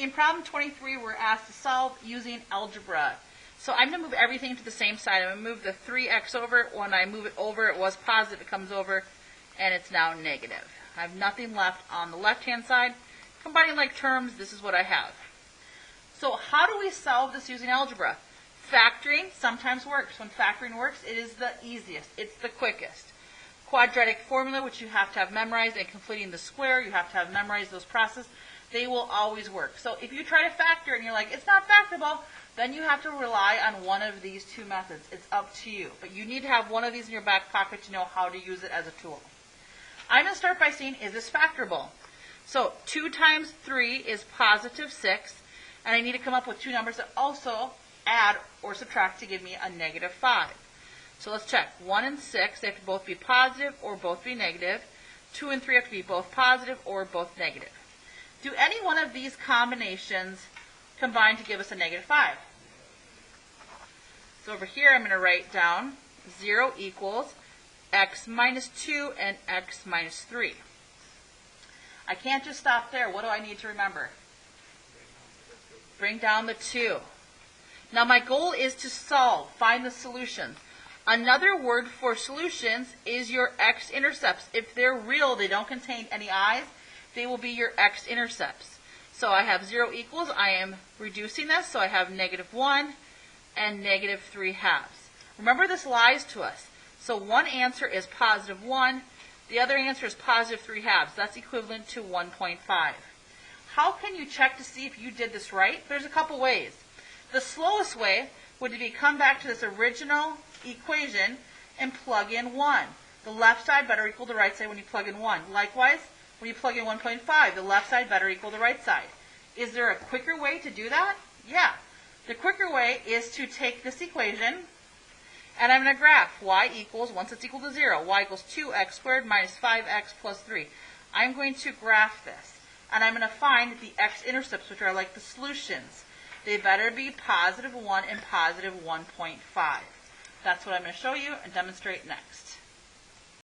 In problem 23, we're asked to solve using algebra. So I'm going to move everything to the same side. I'm going to move the 3x over. When I move it over, it was positive. It comes over, and it's now negative. I have nothing left on the left-hand side. Combining like terms, this is what I have. So how do we solve this using algebra? Factoring sometimes works. When factoring works, it is the easiest. It's the quickest. Quadratic formula, which you have to have memorized, and completing the square, you have to have memorized those processes. They will always work. So if you try to factor and you're like, it's not factorable, then you have to rely on one of these two methods. It's up to you. But you need to have one of these in your back pocket to know how to use it as a tool. I'm going to start by saying, is this factorable? So 2 times 3 is positive 6, and I need to come up with two numbers that also add or subtract to give me a negative 5. So let's check. 1 and 6, they have to both be positive or both be negative. 2 and 3 have to be both positive or both negative. Do any one of these combinations combine to give us a negative 5? So over here I'm going to write down 0 equals x minus 2 and x minus 3. I can't just stop there. What do I need to remember? Bring down the 2. Now my goal is to solve, find the solutions. Another word for solutions is your x-intercepts. If they're real, they don't contain any i's, they will be your x-intercepts. So I have 0 equals, I am reducing this, so I have negative 1 and negative 3 halves. Remember, this lies to us. So one answer is positive 1, the other answer is positive 3 halves. That's equivalent to 1.5. How can you check to see if you did this right? There's a couple ways. The slowest way would be come back to this original equation and plug in 1. The left side better equal the right side when you plug in 1. Likewise, when you plug in 1.5, the left side better equal the right side. Is there a quicker way to do that? Yeah. The quicker way is to take this equation, and I'm going to graph y equals, once it's equal to 0, y equals 2x squared minus 5x plus 3. I'm going to graph this, and I'm going to find the x-intercepts, which are like the solutions. They better be positive 1 and positive 1.5. That's what I'm going to show you and demonstrate next.